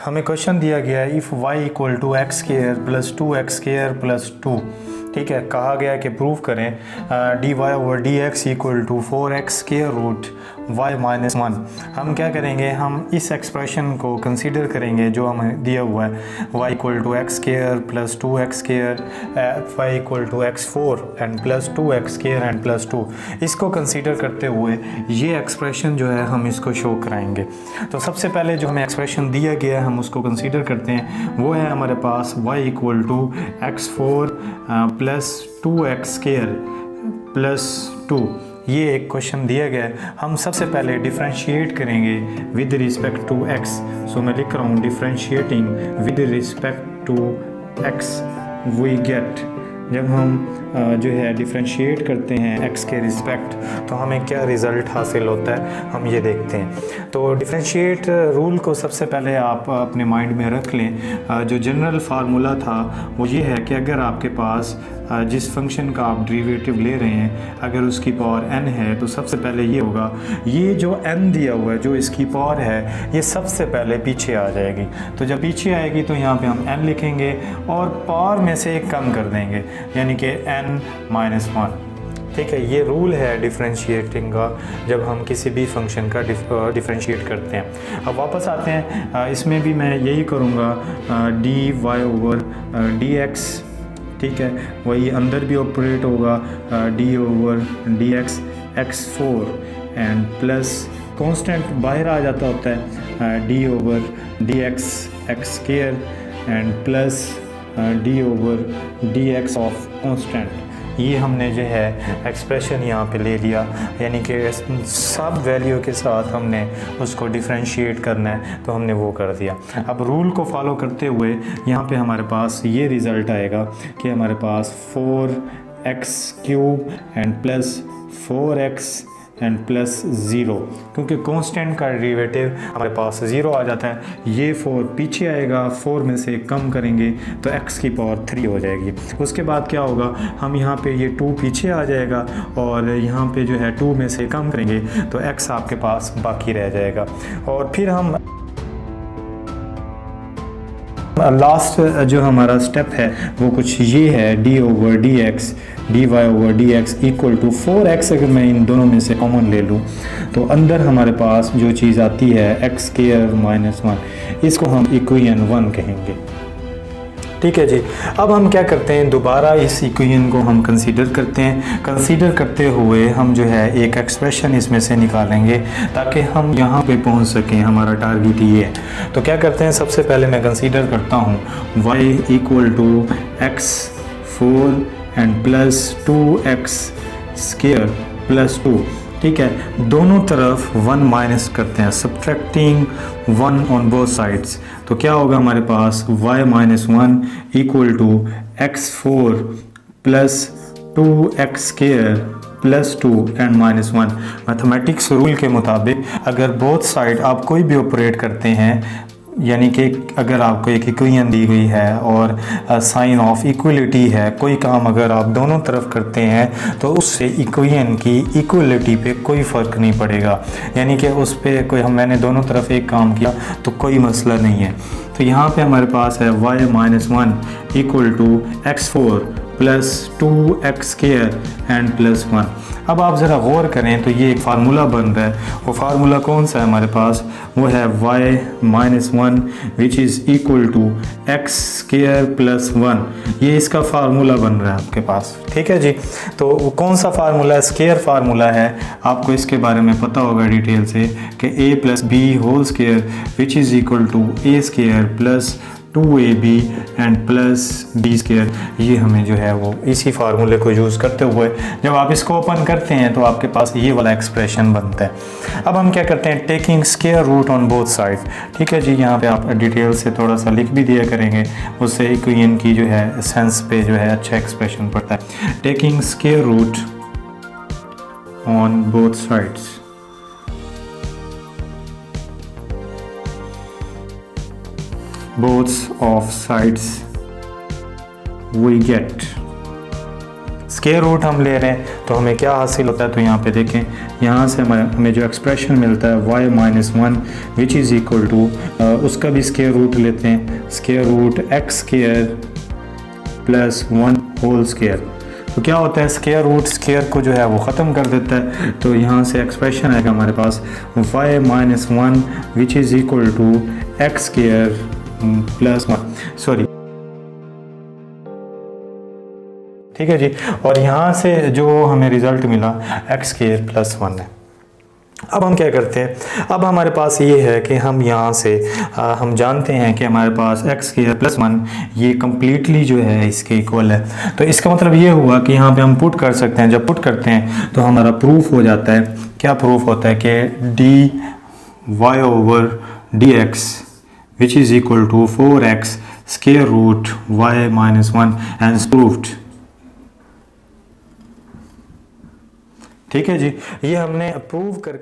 हमें क्वेश्चन दिया गया है if y equal to x square plus 2x square plus 2, ठीक है। कहा गया है कि प्रूव करें dy over D X equal to 4x square root y minus 1। हम क्या करेंगे, हम इस एक्सप्रेशन को कंसीडर करेंगे जो हमें दिया हुआ है y equal to x square plus 2x square, y equal to x4 and plus 2x square and plus 2। इसको कंसीडर करते हुए ये एक्सप्रेशन जो है हम इसको शो कराएंगे। तो सबसे पहले जो हमें एक्सप्रेशन दिया गया है हम उसको कंसीडर करते हैं। वो है हमारे पास y equal to x4 plus 2x square plus 2। ये एक क्वेश्चन दिया गया है। हम सबसे पहले डिफरेंशिएट करेंगे with respect to x। So मैं लिख रहा हूँ differentiating with respect to x we get. जब हम जो है डिफरेंशिएट करते हैं x के रिस्पेक्ट तो हमें क्या रिज़ल्ट हासिल होता है हम ये देखते हैं। तो डिफरेंशिएट रूल को सबसे पहले आप अपने माइंड में रख लें। जो जनरल फार्मूला था वो ये है कि अगर आपके पास जिस फंक्शन का आप डेरिवेटिव ले रहे हैं अगर उसकी पावर n है तो सबसे पहले ये होगा, ये जो n दिया हुआ है जो इसकी पावर है ये सबसे पहले पीछे आ जाएगी। तो जब पीछे आएगी तो यहाँ पे हम n लिखेंगे और पावर में से एक कम कर देंगे यानी कि n माइनस 1, ठीक है। ये रूल है डिफरेंशिएटिंग का जब हम किसी भी फंक्शन का डिफरेंशिएट करते हैं। अब वापस आते हैं, इसमें भी मैं यही करूँगा dy ओवर dx, ठीक है। वही अंदर भी ऑपरेट होगा d over dx x4 and plus constant बाहर आ जाता होता है d over dx x square and plus d over dx of constant. ये हमने जो है एक्सप्रेशन यहाँ पे ले लिया, यानी कि सब वैल्यू के साथ हमने उसको डिफरेंशिएट करना है तो हमने वो कर दिया। अब रूल को फॉलो करते हुए यहाँ पे हमारे पास ये रिज़ल्ट आएगा कि हमारे पास 4x cube and plus 4x and plus 0, क्योंकि कांस्टेंट का डेरिवेटिव हमारे पास 0 आ जाता है। ये 4 पीछे आएगा, 4 में से कम करेंगे तो x की पावर 3 हो जाएगी। उसके बाद क्या होगा, हम यहाँ पे ये 2 पीछे आ जाएगा और यहाँ पे जो है 2 में से कम करेंगे तो x आपके पास बाकी रह जाएगा। और फिर हम लास्ट जो हमारा स्टेप है वो कुछ ये है dy over dx dy over dx equal to 4x। अगर मैं इन दोनों में से कॉमन ले लूँ तो अंदर हमारे पास जो चीज़ आती है x स्क्वायर माइनस 1, इसको हम इक्वेशन 1 कहेंगे, ठीक है जी। अब हम क्या करते हैं, दोबारा इस इक्वेशन को हम कंसीडर करते हैं। कंसीडर करते हुए हम जो है एक एक्सप्रेशन इसमें से निकालेंगे ताकि हम यहाँ पे पहुँच सकें। हमारा टारगेट ये है। तो क्या करते हैं, सबसे पहले मैं कंसीडर करता हूँ y equal to x4 and plus 2x square plus 2, ठीक है। दोनों तरफ 1 माइनस करते हैं, सब्ट्रैक्टिंग 1 ऑन बोथ साइड्स। तो क्या होगा हमारे पास y minus 1 equal to x4 plus 2x square plus 2 and minus 1। Mathematics rule के मुताबिक अगर बोथ साइड आप कोई भी ऑपरेट करते हैं, यानी कि अगर आपको एक इक्वेशन दी गई है और साइन ऑफ इक्वलिटी है, कोई काम अगर आप दोनों तरफ करते हैं तो उससे इक्वेशन की इक्वलिटी पे कोई फ़र्क नहीं पड़ेगा, यानी कि उस पर कोई मैंने दोनों तरफ एक काम किया तो कोई मसला नहीं है। तो यहाँ पे हमारे पास है y minus 1 equal to x4 plus 2x square and plus 1। अब आप ज़रा गौर करें तो ये एक फार्मूला बन रहा है। वो फार्मूला कौन सा है हमारे पास, वो है y minus 1 which is equal to x square plus 1। ये इसका फार्मूला बन रहा है आपके पास, ठीक है जी। तो वो कौन सा फार्मूला है, स्क्वायर फार्मूला है। आपको इसके बारे में पता होगा डिटेल से कि a plus B whole square which is equal to a square plus 2ab and plus B square. ये हमें जो है वो इसी फार्मूले को यूज़ करते हुए जब आप इसको ओपन करते हैं तो आपके पास ये वाला एक्सप्रेशन बनता है। अब हम क्या करते हैं, taking square root on both side, ठीक है जी। यहाँ पे आप डिटेल से थोड़ा सा लिख भी दिया करेंगे, उससे इक्वेशन की जो है सेंस पे जो है अच्छा एक्सप्रेशन पड़ता है। Taking square root on both sides, both of sides we get square root हम ले रहे हैं तो हमें क्या हासिल होता है, तो यहाँ पे देखें, यहाँ से हमें जो एक्सप्रेशन मिलता है y minus 1 which is equal to, उसका भी स्क्वायर रूट लेते हैं, square root x square plus 1 whole square. तो क्या होता है, स्क्वायर रूट स्क्वायर को जो है वो ख़त्म कर देता है। तो यहाँ से एक्सप्रेशन आएगा हमारे पास y minus 1 which is equal to x square plus 1, sorry, ठीक है जी। और यहाँ से जो हमें रिज़ल्ट मिला एक्स स्क्वायर प्लस 1 है। अब हम क्या करते हैं, अब हमारे पास ये है कि हम यहाँ से हम जानते हैं कि हमारे पास एक्स स्क्वायर प्लस 1 ये कम्प्लीटली जो है इसके इक्वल है। तो इसका मतलब ये हुआ कि यहाँ पे हम पुट कर सकते हैं, जब पुट करते हैं तो हमारा प्रूफ हो जाता है, क्या प्रूफ होता है कि D Y over D X which is equal to 4x square root y minus 1 and proved. ठीक है जी, ये हमने प्रूव कर